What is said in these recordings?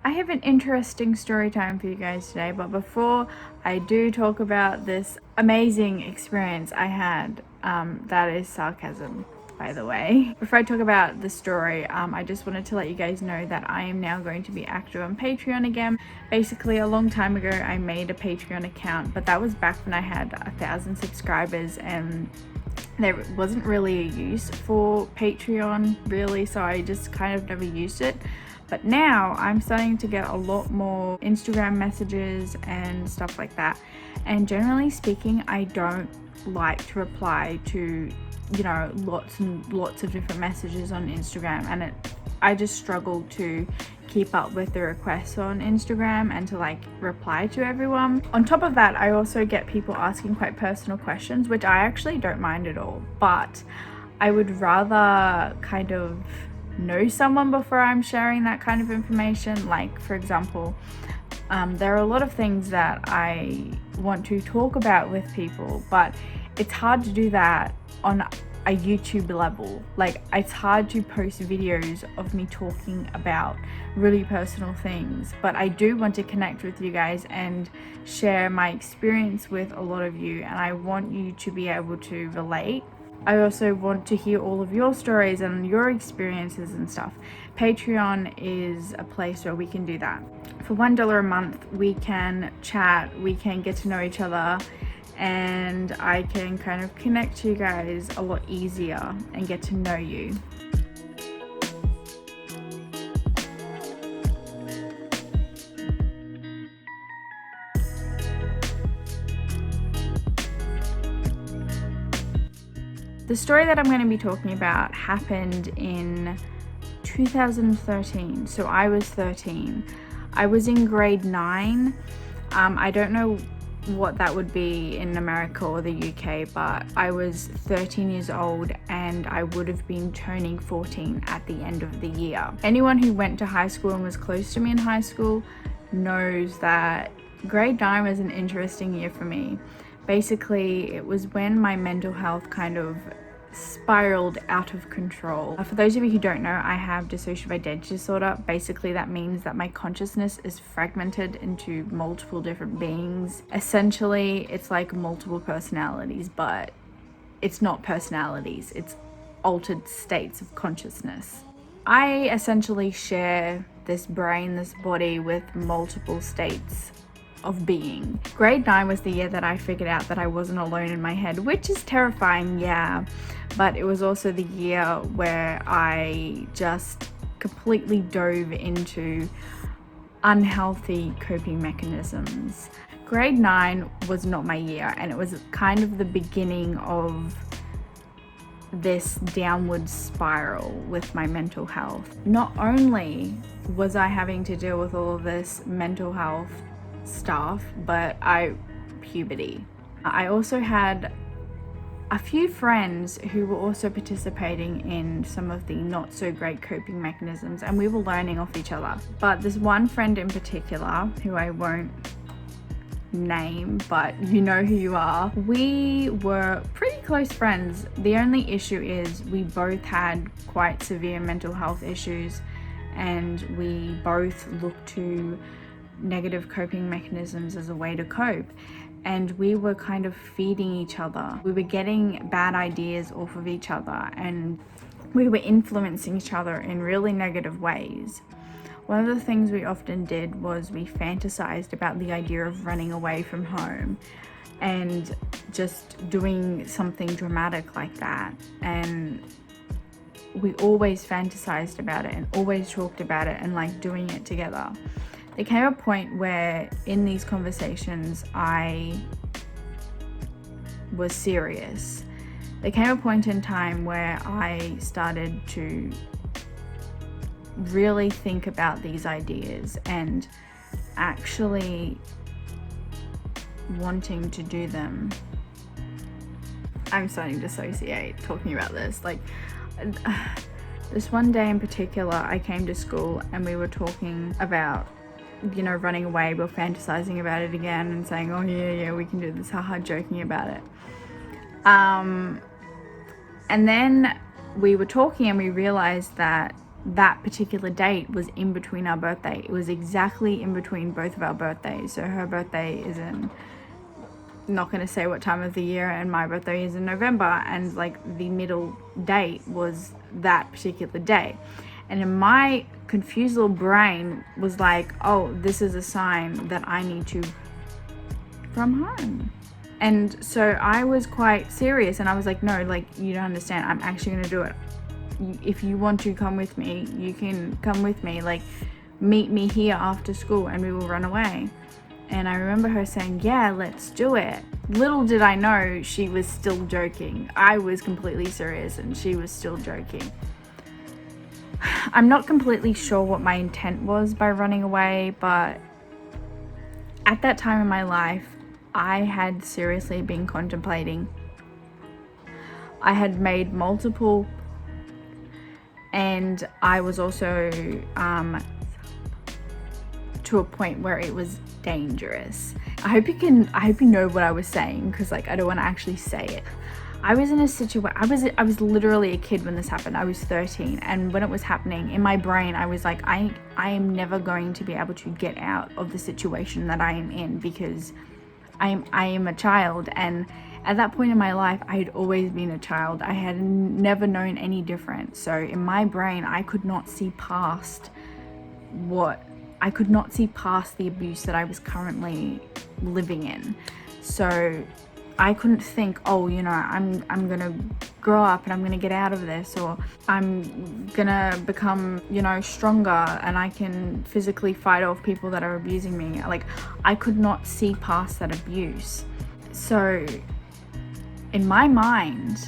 I have an interesting story time for you guys today, but before I do talk about this amazing experience I had, that is sarcasm, by the way. Before I talk about the story, I just wanted to let you guys know that I am now going to be active on Patreon again. Basically, a long time ago, I made a Patreon account, but that was back when I had 1,000 subscribers and there wasn't really a use for Patreon, really, so I just kind of never used it. But now I'm starting to get a lot more Instagram messages and stuff like that. And generally speaking, I don't like to reply to, lots and lots of different messages on Instagram. And I just struggle to keep up with the requests on Instagram and to reply to everyone. On top of that, I also get people asking quite personal questions, which I actually don't mind at all. But I would rather kind of know someone before I'm sharing that kind of information. Like, for example, there are a lot of things that I want to talk about with people, but it's hard to do that on a YouTube level. Like, it's hard to post videos of me talking about really personal things, but I do want to connect with you guys and share my experience with a lot of you, and I want you to be able to relate. I also want to hear all of your stories and your experiences and stuff. Patreon is a place where we can do that. For $1 a month, we can chat, we can get to know each other, and I can kind of connect to you guys a lot easier and get to know you. The story that I'm going to be talking about happened in 2013. So I was 13. I was in grade 9. I don't know what that would be in America or the UK, but I was 13 years old and I would have been turning 14 at the end of the year. Anyone who went to high school and was close to me in high school knows that grade 9 was an interesting year for me. Basically, it was when my mental health kind of spiraled out of control. For those of you who don't know, I have dissociative identity disorder. Basically, that means that my consciousness is fragmented into multiple different beings. Essentially, it's like multiple personalities, but it's not personalities, it's altered states of consciousness. I essentially share this brain, this body, with multiple states of being. Grade 9 was the year that I figured out that I wasn't alone in my head, which is terrifying, yeah, but it was also the year where I just completely dove into unhealthy coping mechanisms. Grade 9 was not my year, and it was kind of the beginning of this downward spiral with my mental health. Not only was I having to deal with all of this mental health stuff, but puberty. I also had a few friends who were also participating in some of the not so great coping mechanisms, and we were learning off each other. But there's one friend in particular who I won't name, but you know who you are. We were pretty close friends. The only issue is we both had quite severe mental health issues, and we both looked to negative coping mechanisms as a way to cope, and we were kind of feeding each other. We were getting bad ideas off of each other, and we were influencing each other in really negative ways. One of the things we often did was we fantasized about the idea of running away from home and just doing something dramatic like that, and we always fantasized about it and always talked about it and doing it together. There came a point where in these conversations I was serious. There came a point in time where I started to really think about these ideas and actually wanting to do them. I'm starting to dissociate talking about this. This one day in particular, I came to school and we were talking about running away. We were fantasizing about it again and saying, oh yeah, we can do this, haha, joking about it. And then we were talking and we realized that that particular date was in between our birthday. It was exactly in between both of our birthdays. So her birthday is in, not going to say what time of the year, and my birthday is in November, and like the middle date was that particular day. And in my confused little brain was like, oh, this is a sign that I need to from home. And so I was quite serious, and I was like, no, like, you don't understand, I'm actually going to do it. If you want to come with me, you can come with me, like, meet me here after school and we will run away. And I remember her saying, yeah, let's do it. Little did I know she was still joking. I was completely serious and she was still joking. I'm not completely sure what my intent was by running away, but at that time in my life, I had seriously been contemplating. I had made multiple, and I was also to a point where it was dangerous. I hope you know what I was saying, because like I don't want to actually say it. I was in a situation, I was literally a kid when this happened. I was 13, and when it was happening, in my brain I was like, I am never going to be able to get out of the situation that I am in, because I am a child. And at that point in my life, I had always been a child. I had never known any different. So in my brain, I could not see past the abuse that I was currently living in. So I couldn't think, oh, you know, I'm gonna grow up and I'm gonna get out of this, or I'm gonna become, you know, stronger and I can physically fight off people that are abusing me. Like, I could not see past that abuse. So in my mind,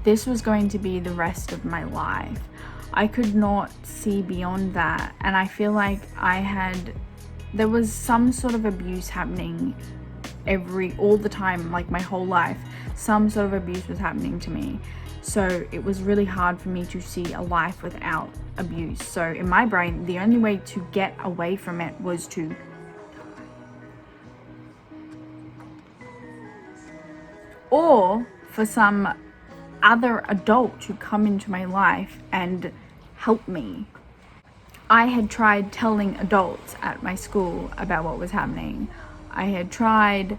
this was going to be the rest of my life. I could not see beyond that, and I feel like there was some sort of abuse happening all the time, like my whole life. Some sort of abuse was happening to me. So it was really hard for me to see a life without abuse. So in my brain, the only way to get away from it was to or for some other adult to come into my life and help me. I had tried telling adults at my school about what was happening. I had tried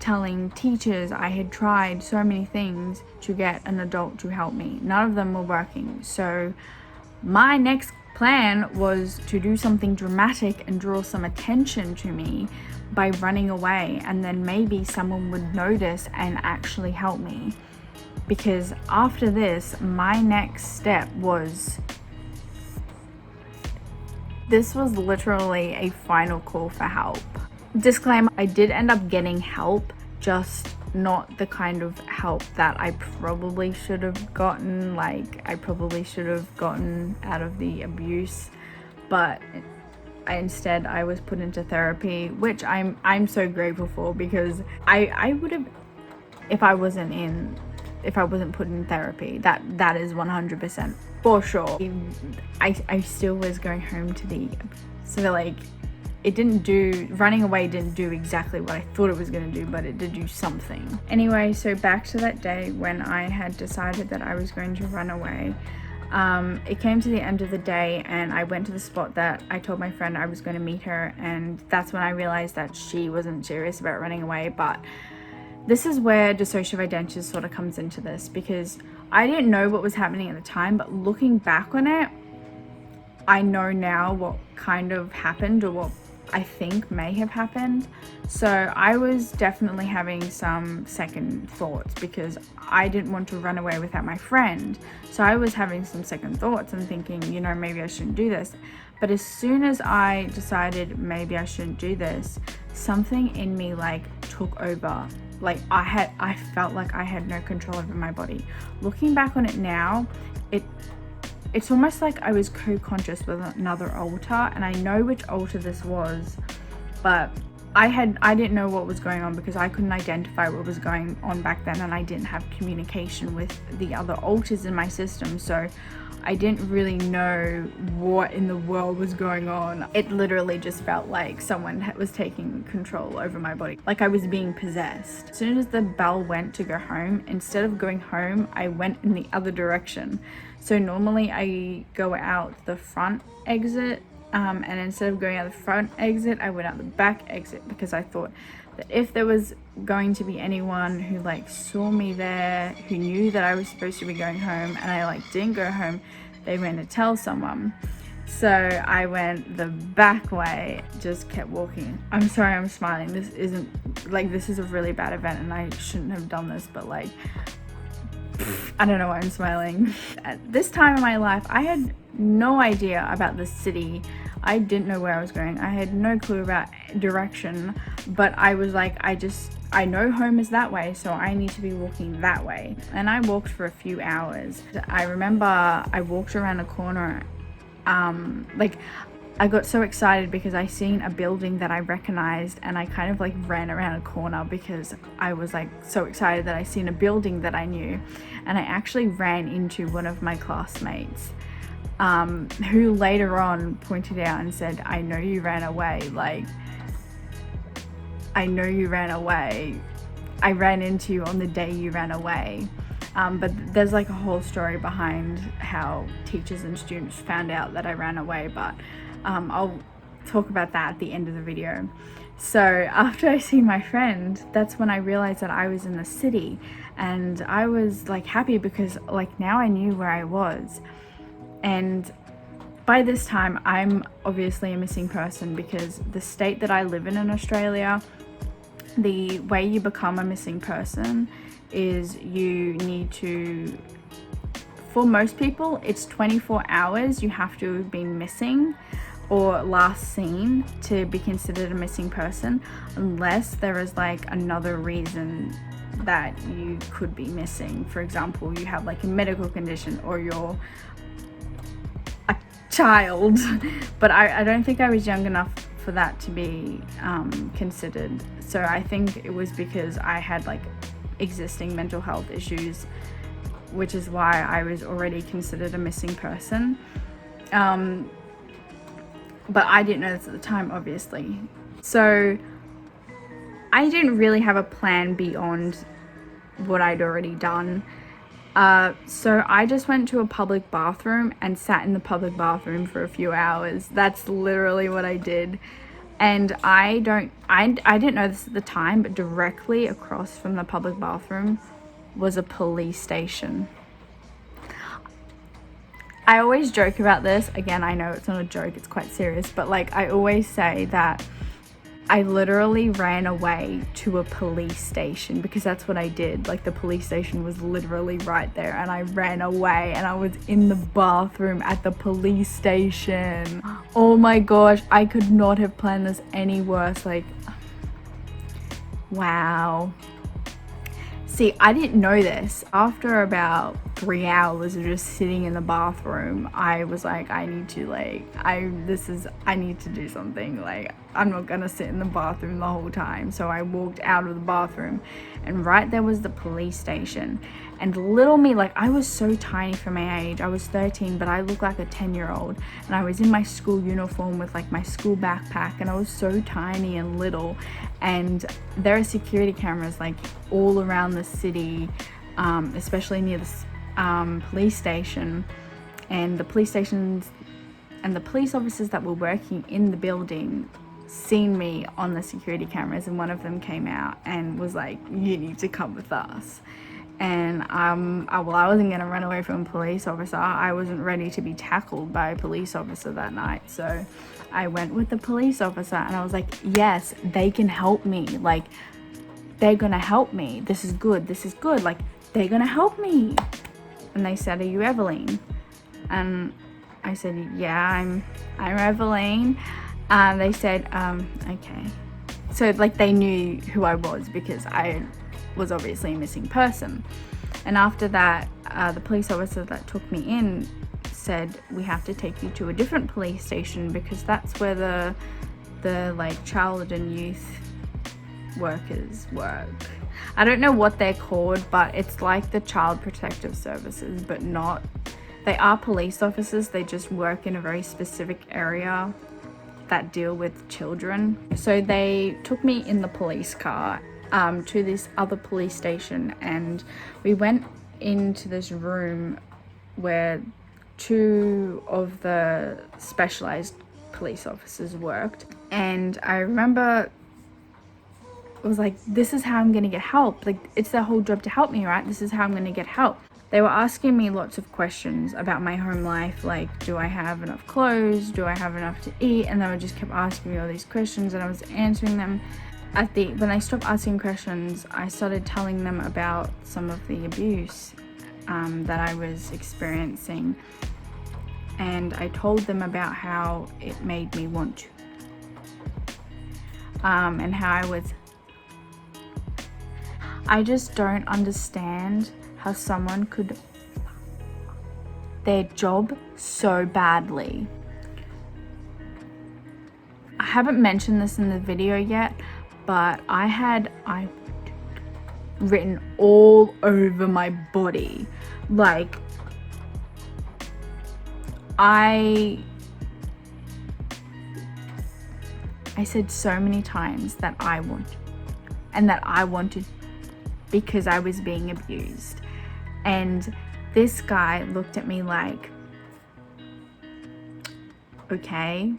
telling teachers. I had tried so many things to get an adult to help me. None of them were working. So my next plan was to do something dramatic and draw some attention to me by running away, and then maybe someone would notice and actually help me. Because after this, my next step was, this was literally a final call for help. Disclaimer, I did end up getting help, just not the kind of help that I probably should have gotten. Like, I probably should have gotten out of the abuse, but instead I was put into therapy, which I'm so grateful for, because I would have, if I wasn't put in therapy, that is 100% for sure. I still was going home to the, so like, running away didn't do exactly what I thought it was going to do, but it did do something. Anyway, so back to that day when I had decided that I was going to run away. It came to the end of the day, and I went to the spot that I told my friend I was going to meet her, and that's when I realized that she wasn't serious about running away. But this is where dissociative identity sort of comes into this, because I didn't know what was happening at the time, but looking back on it, I know now what kind of happened, or what I think may have happened. So I was definitely having some second thoughts, because I didn't want to run away without my friend. So I was having some second thoughts and thinking, you know, maybe I shouldn't do this. But as soon as I decided maybe I shouldn't do this, something in me like took over. Like, I felt like I had no control over my body. Looking back on it now, it's almost like I was co-conscious with another alter, and I know which alter this was, but I didn't know what was going on, because I couldn't identify what was going on back then, and I didn't have communication with the other alters in my system, so I didn't really know what in the world was going on. It literally just felt like someone was taking control over my body, like I was being possessed. As soon as the bell went to go home, instead of going home, I went in the other direction. So normally I go out the front exit, and instead of going out the front exit, I went out the back exit, because I thought that if there was going to be anyone who like saw me there, who knew that I was supposed to be going home and I like didn't go home, they went to tell someone. So I went the back way, just kept walking. I'm sorry I'm smiling. This isn't like, this is a really bad event and I shouldn't have done this, but like, I don't know why I'm smiling. At this time in my life, I had no idea about the city. I didn't know where I was going. I had no clue about direction, but I was like, I know home is that way, so I need to be walking that way. And I walked for a few hours. I remember I walked around a corner, like I got so excited because I seen a building that I recognized, and I kind of like ran around a corner because I was like so excited that I seen a building that I knew. And I actually ran into one of my classmates, who later on pointed out and said, I know you ran away. Like, I know you ran away. I ran into you on the day you ran away. But there's like a whole story behind how teachers and students found out that I ran away, but I'll talk about that at the end of the video. So after I see my friend, that's when I realized that I was in the city, and I was like happy because like now I knew where I was. And by this time I'm obviously a missing person, because the state that I live in Australia, the way you become a missing person is you need to, for most people, it's 24 hours you have to have been missing or last seen to be considered a missing person, unless there is like another reason that you could be missing. For example, you have like a medical condition or you're a child. But I don't think I was young enough for that to be considered. So I think it was because I had like existing mental health issues, which is why I was already considered a missing person. But I didn't know this at the time, obviously. So I didn't really have a plan beyond what I'd already done. So I just went to a public bathroom and sat in the public bathroom for a few hours. That's literally what I did. And I didn't know this at the time, but directly across from the public bathroom was a police station. I always joke about this. Again, I know it's not a joke, it's quite serious, but like I always say that I literally ran away to a police station, because that's what I did. Like the police station was literally right there, and I ran away and I was in the bathroom at the police station. Oh my gosh, I could not have planned this any worse. Like, wow. See, I didn't know this. After about 3 hours of just sitting in the bathroom, I was like, I need to do something. Like, I'm not gonna sit in the bathroom the whole time. So I walked out of the bathroom, and right there was the police station. And little me, like I was so tiny for my age. I was 13, but I looked like a 10-year-old. And I was in my school uniform with like my school backpack, and I was so tiny and little. And there are security cameras like all around the city, especially near the police station. And the police stations and the police officers that were working in the building seen me on the security cameras, and one of them came out and was like, you need to come with us. And I wasn't gonna run away from a police officer. I wasn't ready to be tackled by a police officer that night. So I went with the police officer, and I was like, yes, they can help me. Like, they're gonna help me. This is good. Like, they're gonna help me. And they said, are you Evelyn? And I said, yeah, I'm Evelyn. They said, okay. So like they knew who I was, because I was obviously a missing person. And after that, the police officer that took me in said, we have to take you to a different police station, because that's where the like child and youth workers work. I don't know what they're called, but it's like the Child Protective Services, but not. They are police officers, they just work in a very specific area that deal with children. So they took me in the police car to this other police station, and we went into this room where two of the specialized police officers worked, and I remember it was like, this is how I'm gonna get help. Like, it's their whole job to help me, right? This is how I'm gonna get help. They were asking me lots of questions about my home life, like, do I have enough clothes? Do I have enough to eat? And they would just kept asking me all these questions, and I was answering them. When I stopped asking questions, I started telling them about some of the abuse that I was experiencing. And I told them about how it made me want to. And how I just don't understand how someone could their job so badly. I haven't mentioned this in the video yet, but I written all over my body. Like, I said so many times that I wanted because I was being abused. And this guy looked at me like, okay,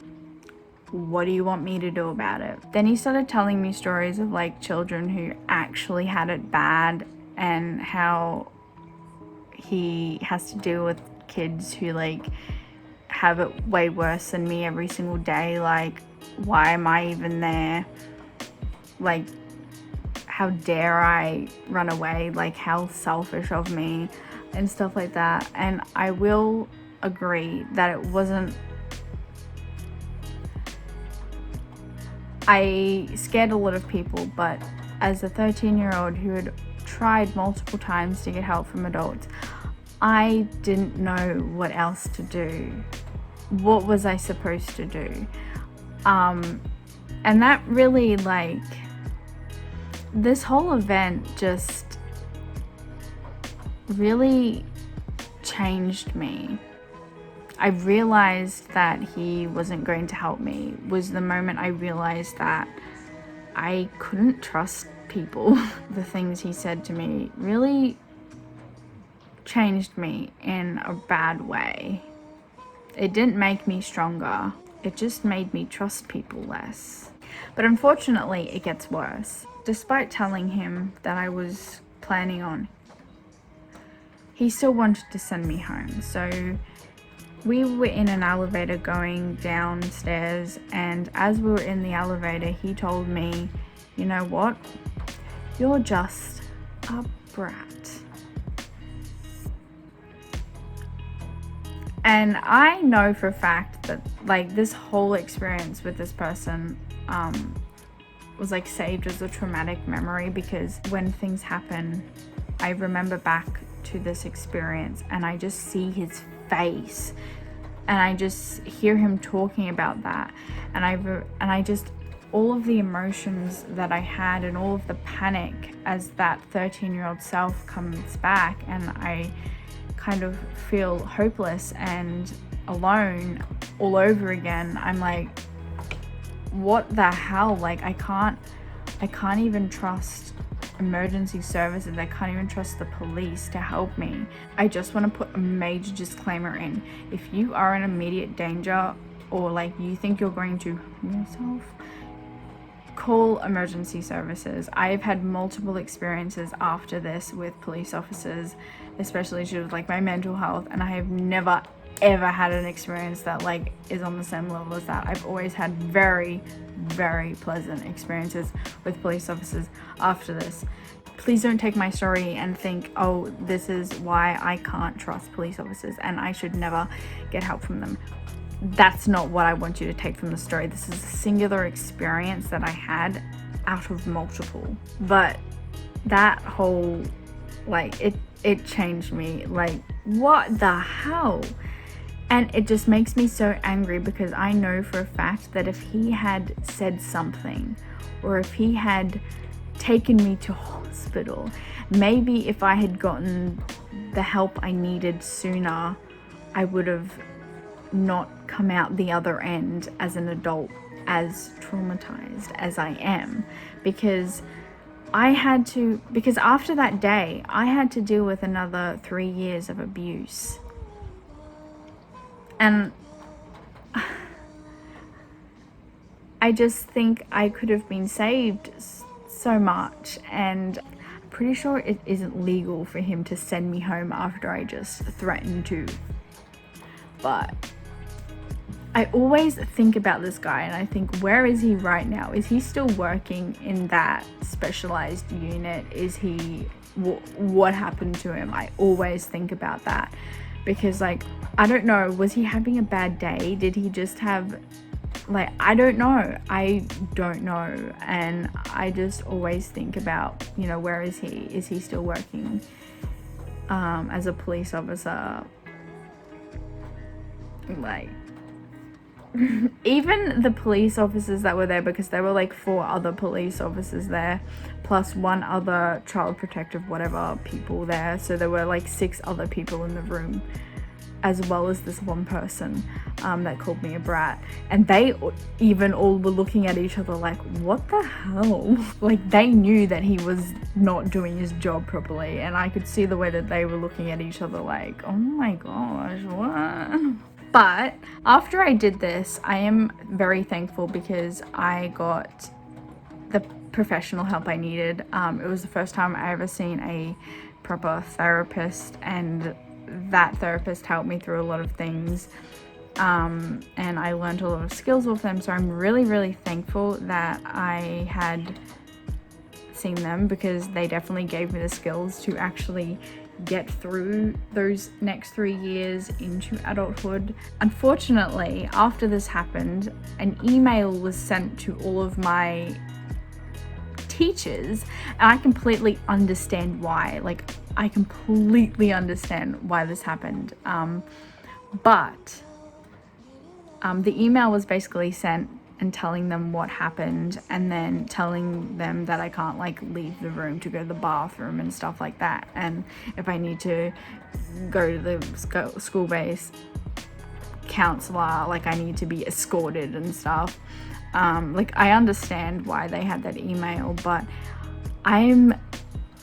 what do you want me to do about it? Then he started telling me stories of like children who actually had it bad, and how he has to deal with kids who like have it way worse than me every single day. Like, why am I even there? Like, how dare I run away? Like, how selfish of me, and stuff like that. And I will agree that it wasn't, I scared a lot of people, but as a 13-year-old who had tried multiple times to get help from adults, I didn't know what else to do. What was I supposed to do? And that really, like, this whole event just really changed me. I realized that he wasn't going to help me. Was the moment I realized that I couldn't trust people. The things he said to me really changed me in a bad way. It didn't make me stronger. It just made me trust people less. But unfortunately, it gets worse. Despite telling him that I was planning on, he still wanted to send me home. So we were in an elevator going downstairs, and as we were in the elevator, he told me, you know what? You're just a brat. And I know for a fact that, like, this whole experience with this person was like saved as a traumatic memory, because when things happen, I remember back to this experience and I just see his face, and I just hear him talking about that, and I just, all of the emotions that I had and all of the panic as that 13-year-old self comes back, and I kind of feel hopeless and alone all over again. I'm like, what the hell? Like, I can't even trust emergency services. I can't even trust the police to help me. I just want to put a major disclaimer in. If you are in immediate danger, or like you think you're going to harm yourself, call emergency services. I've had multiple experiences after this with police officers, especially due to like my mental health, and I have never ever had an experience that like is on the same level as that. I've always had very, very pleasant experiences with police officers after this. Please don't take my story and think, oh, this is why I can't trust police officers and I should never get help from them. That's not what I want you to take from the story. This is a singular experience that I had out of multiple. But that whole, like, it changed me. Like, what the hell? And it just makes me so angry, because I know for a fact that if he had said something, or if he had taken me to hospital, maybe if I had gotten the help I needed sooner, I would have not come out the other end as an adult as traumatized as I am. Because after that day, I had to deal with another 3 years of abuse. And I just think I could have been saved so much, and I'm pretty sure it isn't legal for him to send me home after I just threatened to. But I always think about this guy and I think, where is he right now? Is he still working in that specialized unit? Is he, what happened to him? I always think about that, because like, I don't know, was he having a bad day? Did he just have, like, I don't know, and I just always think about, you know, where is he still working as a police officer? Like, even the police officers that were there, because there were like 4 other police officers there plus 1 other child protective whatever people there, so there were like 6 other people in the room, as well as this one person that called me a brat. And they even all were looking at each other like, what the hell? Like, they knew that he was not doing his job properly, and I could see the way that they were looking at each other like, oh my gosh, what? But after I did this, I am very thankful because I got the professional help I needed. It was the first time I ever seen a proper therapist, and that therapist helped me through a lot of things, and I learned a lot of skills with them. So I'm really, really thankful that I had seen them, because they definitely gave me the skills to actually get through those next 3 years into adulthood. Unfortunately, after this happened, an email was sent to all of my teachers, and I completely understand why. Like, I completely understand why this happened. But the email was basically sent and telling them what happened, and then telling them that I can't like leave the room to go to the bathroom and stuff like that, and if I need to go to the school-based counselor, like I need to be escorted and stuff. Like, I understand why they had that email, but I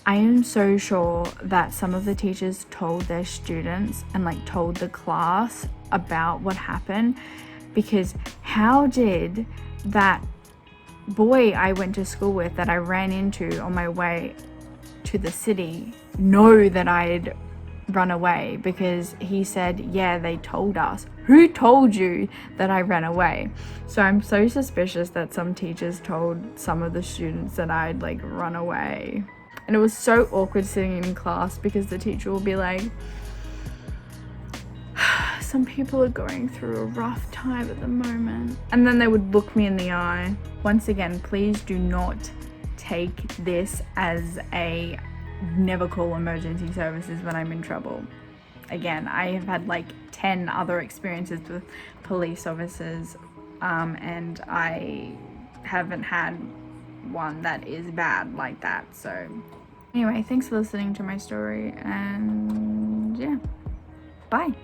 am so sure that some of the teachers told their students and like told the class about what happened, because how did that boy I went to school with, that I ran into on my way to the city, know that I'd run away? Because he said, yeah, they told us. Who told you that I ran away? So I'm so suspicious that some teachers told some of the students that I'd like run away. And it was so awkward sitting in class, because the teacher will be like, some people are going through a rough time at the moment, and then they would look me in the eye. Once again, please do not take this as a never call emergency services when I'm in trouble. Again, I have had like 10 other experiences with police officers, and I haven't had one that is bad like that. So anyway, thanks for listening to my story, and yeah, bye.